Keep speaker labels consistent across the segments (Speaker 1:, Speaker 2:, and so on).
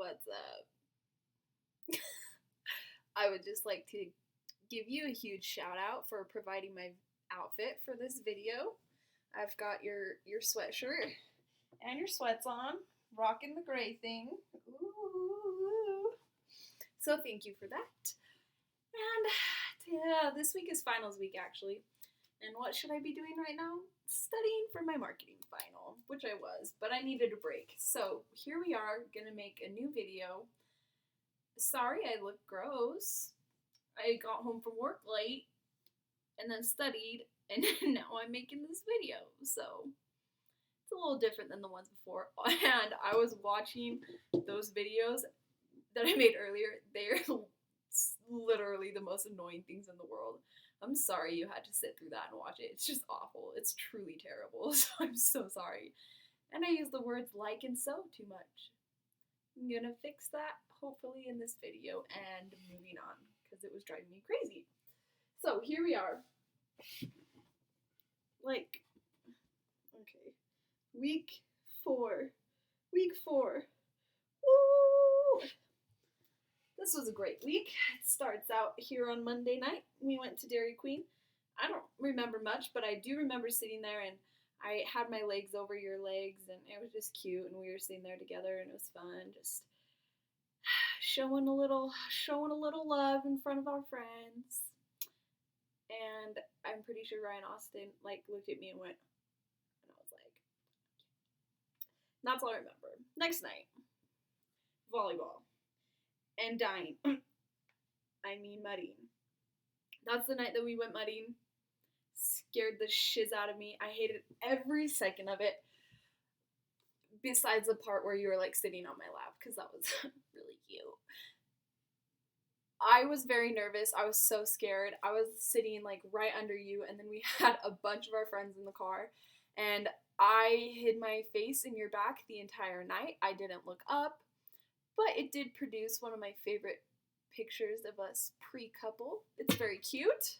Speaker 1: What's up? I would just like to give you a huge shout out for providing my outfit for this video. I've got your sweatshirt and your sweats on, rocking the gray thing. Ooh. So thank you for that. And yeah, this week is finals week actually. And what should I be doing right now? Studying for my marketing final, which I was, but I needed a break. So here we are, gonna make a new video. Sorry I look gross. I got home from work late and then studied, and now I'm making this video. So it's a little different than the ones before. And I was watching those videos that I made earlier. They're literally the most annoying things in the world. I'm sorry you had to sit through that and watch it. It's just awful. It's truly terrible. So I'm so sorry. And I use the words like and so too much. I'm gonna fix that hopefully in this video and moving on because it was driving me crazy. So here we are. Like, okay, week 4. Woo! This was a great week. It starts out here on Monday night. We went to Dairy Queen. I don't remember much, but I do remember sitting there and I had my legs over your legs and it was just cute and we were sitting there together and it was fun. Just showing a little love in front of our friends. And I'm pretty sure Ryan Austin looked at me and went, and I was like, that's all I remember. Next night, volleyball. And dying. I mean mudding. That's the night that we went mudding. Scared the shiz out of me. I hated every second of it. Besides the part where you were sitting on my lap, because that was really cute. I was very nervous. I was so scared. I was sitting right under you, and then we had a bunch of our friends in the car, and I hid my face in your back the entire night. I didn't look up. But it did produce one of my favorite pictures of us pre-couple. It's very cute.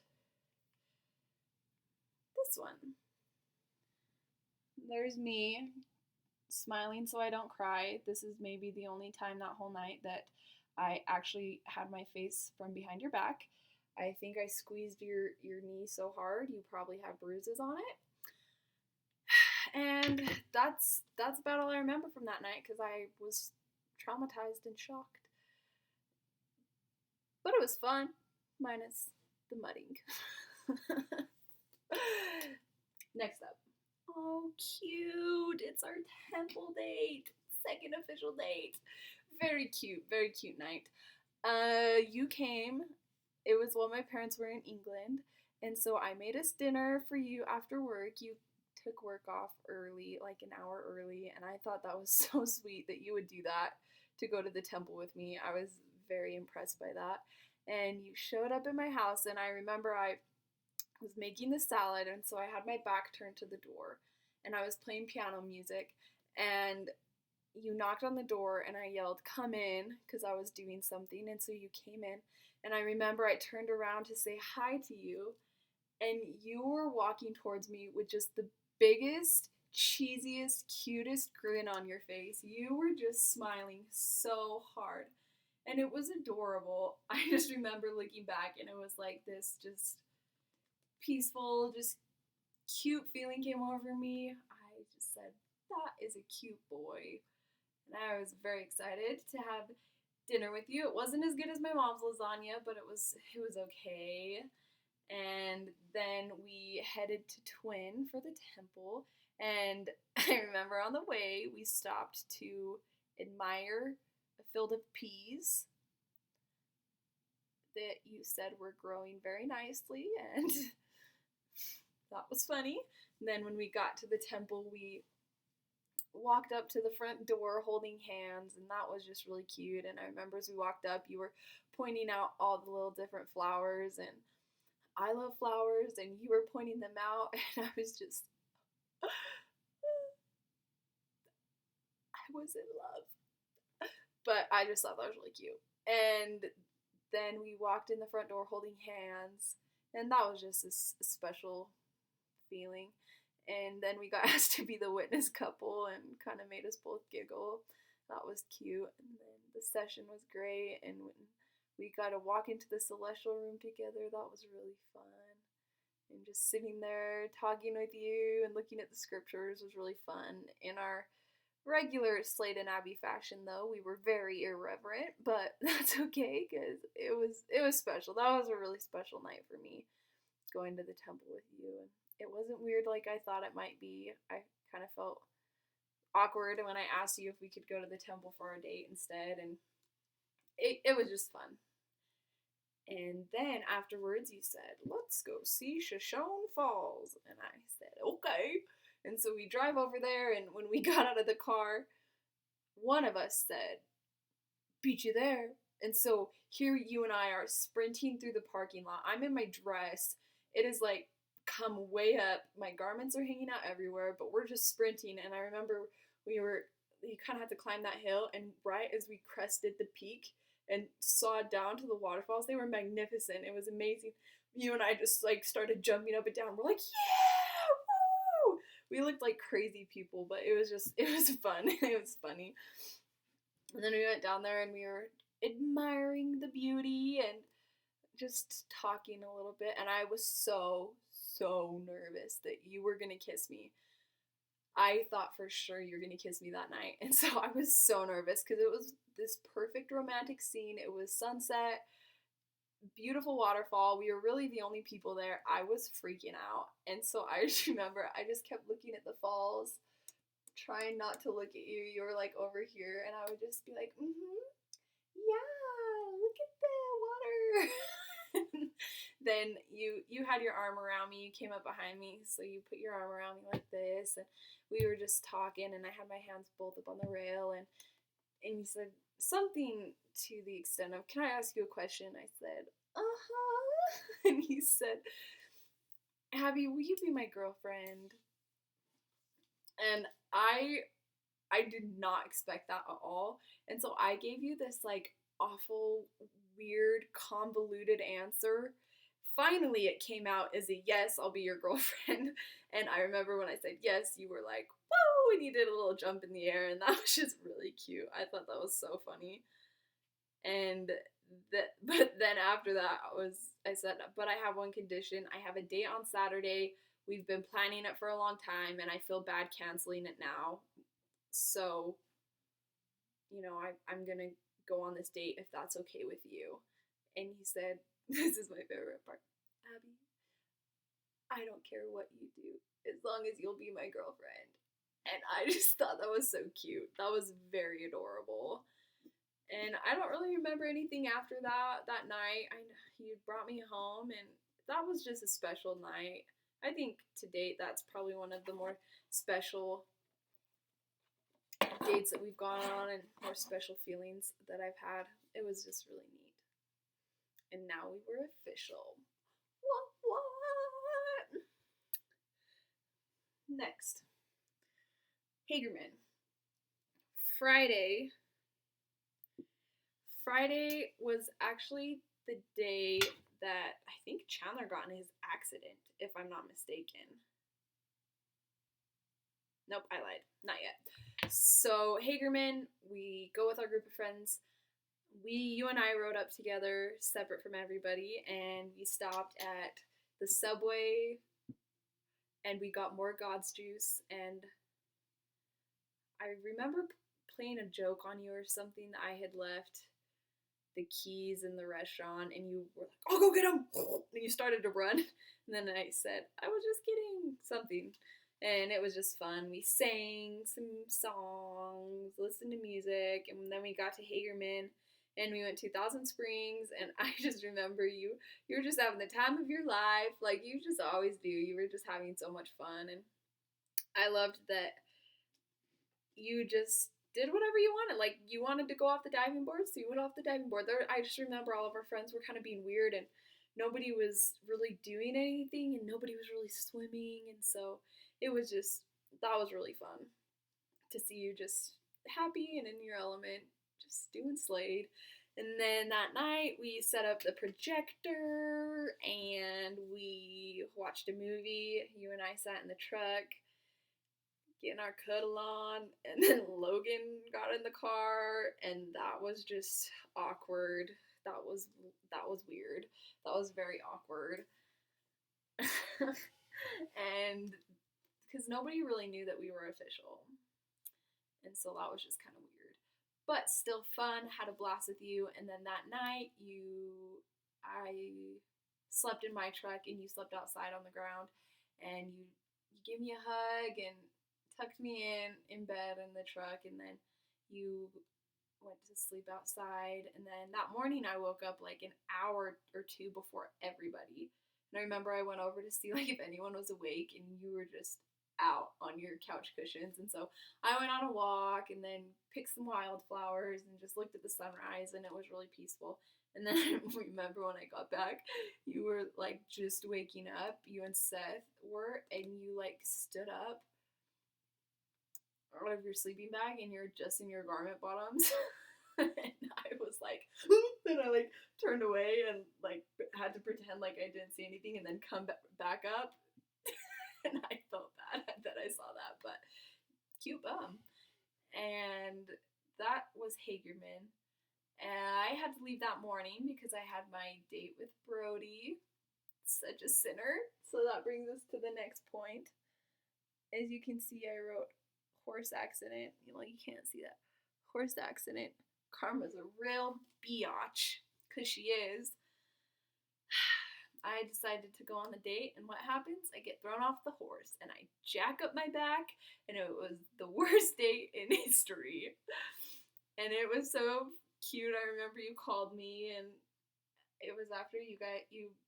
Speaker 1: This one. There's me smiling so I don't cry. This is maybe the only time that whole night that I actually had my face from behind your back. I think I squeezed your knee so hard you probably have bruises on it. And that's about all I remember from that night because I was traumatized and shocked. But it was fun, minus the mudding. Next up. Oh, cute. It's our temple date. Second official date. Very cute night. You came. It was while my parents were in England. And so I made us dinner for you after work. You took work off early, an hour early. And I thought that was so sweet that you would do that to go to the temple with me. I was very impressed by that. And you showed up in my house, and I remember I was making the salad, and so I had my back turned to the door, and I was playing piano music, and you knocked on the door, and I yelled, "Come in," because I was doing something, and so you came in, and I remember I turned around to say hi to you, and you were walking towards me with just the biggest, cheesiest, cutest grin on your face. You were just smiling so hard. And it was adorable. I just remember looking back and it was this just peaceful, just cute feeling came over me. I just said, that is a cute boy. And I was very excited to have dinner with you. It wasn't as good as my mom's lasagna, but it was okay. And then we headed to Twin for the temple. And I remember on the way, we stopped to admire a field of peas that you said were growing very nicely, and that was funny. And then when we got to the temple, we walked up to the front door holding hands, and that was just really cute. And I remember as we walked up, you were pointing out all the little different flowers, and I love flowers, and you were pointing them out, and I was just I was in love. But I just thought that was really cute. And then we walked in the front door holding hands, and that was just a special feeling. And then we got asked to be the witness couple and kind of made us both giggle. That was cute. And then the session was great, and when we got to walk into the celestial room together, that was really fun. And just sitting there talking with you and looking at the scriptures was really fun. In our regular Slade and Abby fashion, though, we were very irreverent, but that's okay because it was special. That was a really special night for me, going to the temple with you, and it wasn't weird like I thought it might be. I kind of felt awkward when I asked you if we could go to the temple for a date instead, and it was just fun. And then afterwards, you said, "Let's go see Shoshone Falls." And I said, "Okay." And so we drive over there, and when we got out of the car, one of us said, "Beat you there." And so here you and I are sprinting through the parking lot. I'm in my dress. It is like come way up. My garments are hanging out everywhere, but we're just sprinting. And I remember you kind of had to climb that hill, and right as we crested the peak and saw down to the waterfalls, they were magnificent. It was amazing. You and I just like started jumping up and down. We're like, yeah, woo! We looked like crazy people, but it was fun. It was funny. And then we went down there and we were admiring the beauty and just talking a little bit. And I was so nervous that you were gonna kiss me. I thought for sure you were gonna kiss me that night. And so I was so nervous because it was this perfect romantic scene. It was sunset, beautiful waterfall. We were really the only people there. I was freaking out. And so I just remember I just kept looking at the falls, trying not to look at you. You were like over here, and I would just be like, yeah, look at the water. Then you had your arm around me. You came up behind me, so you put your arm around me like this, and we were just talking, and I had my hands both up on the rail, and you said something to the extent of, "Can I ask you a question?" I said, "Uh-huh." And he said, "Abby, will you be my girlfriend?" And I did not expect that at all. And so I gave you this like awful, weird, convoluted answer. Finally, it came out as a yes, I'll be your girlfriend. And I remember when I said yes, you were like, whoa, and you did a little jump in the air. And that was just really cute. I thought that was so funny. And but then after that I said, "But I have one condition. I have a date on Saturday. We've been planning it for a long time, and I feel bad canceling it now. So, I'm gonna go on this date if that's okay with you." And he said, "This is my favorite part. Abby, I don't care what you do, as long as you'll be my girlfriend." And I just thought that was so cute. That was very adorable. And I don't really remember anything after that night. You brought me home, and that was just a special night. I think to date, that's probably one of the more special dates that we've gone on and more special feelings that I've had. It was just really neat. And now we were official. What? Next. Hagerman. Friday was actually the day that I think Chandler got in his accident, if I'm not mistaken. Nope, I lied. Not yet. So, Hagerman, we go with our group of friends. You and I rode up together, separate from everybody, and we stopped at the Subway, and we got more God's juice, and I remember playing a joke on you or something that I had left the keys in the restaurant, and you were like, "I'll go get them," and you started to run, and then I said, "I was just kidding," something, and it was just fun. We sang some songs, listened to music, and then we got to Hagerman, and we went to Thousand Springs, and I just remember you were just having the time of your life, like you just always do. You were just having so much fun, and I loved that you just did whatever you wanted. Like, you wanted to go off the diving board, so you went off the diving board. I just remember all of our friends were kind of being weird, and nobody was really doing anything, and nobody was really swimming, and so that was really fun to see you just happy and in your element, just doing Slade. And then that night, we set up the projector, and we watched a movie. You and I sat in the truck, getting our cuddle on, and then Logan got in the car, and that was just awkward. That was that was weird. That was very awkward. And because nobody really knew that we were official. And so that was just kind of weird. But still fun, had a blast with you. And then that night, I slept in my truck and you slept outside on the ground. And you gave me a hug and tucked me in bed in the truck. And then you went to sleep outside. And then that morning, I woke up like an hour or two before everybody. And I remember I went over to see like if anyone was awake, and you were just out on your couch cushions. And so I went on a walk and then picked some wildflowers and just looked at the sunrise, and it was really peaceful. And then I remember when I got back, you were like just waking up, you and Seth were, and you like stood up out of your sleeping bag and you're just in your garment bottoms. And I was like, and I like turned away and like had to pretend like I didn't see anything and then come back up. And I felt bad that I saw that, but cute bum. And that was Hagerman. And I had to leave that morning because I had my date with Brody. Such a sinner. So that brings us to the next point. As you can see, I wrote horse accident. You know, you can't see that. Horse accident. Karma's a real biatch, because she is. I decided to go on the date, and what happens? I get thrown off the horse, and I jack up my back, and it was the worst date in history. And it was so cute. I remember you called me, and it was after you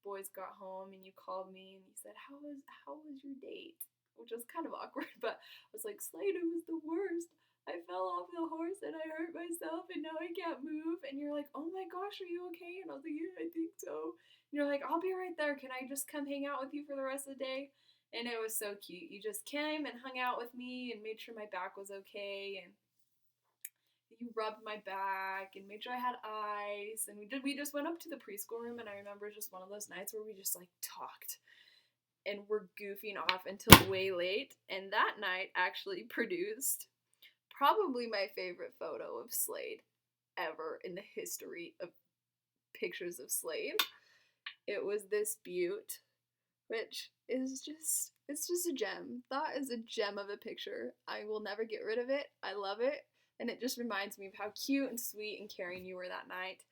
Speaker 1: boys got home, and you called me, and you said, how was your date? Which was kind of awkward, but I was like, Slade, it was the worst. I fell off the horse and I hurt myself and now I can't move. And you're like, oh my gosh, are you okay? And I was like, yeah, I think so. And you're like, I'll be right there. Can I just come hang out with you for the rest of the day? And it was so cute. You just came and hung out with me and made sure my back was okay. And you rubbed my back and made sure I had ice. And we just went up to the preschool room, and I remember just one of those nights where we just like talked and we're goofing off until way late. And that night actually produced probably my favorite photo of Slade ever in the history of pictures of Slade. It was this beaut, which is it's just a gem. That is a gem of a picture. I will never get rid of it. I love it. And it just reminds me of how cute and sweet and caring you were that night.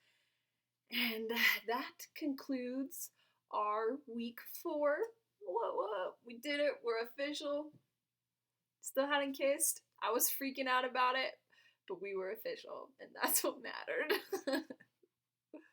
Speaker 1: And that concludes our week 4. What? We did it. We're official. Still hadn't kissed. I was freaking out about it, but we were official, and that's what mattered.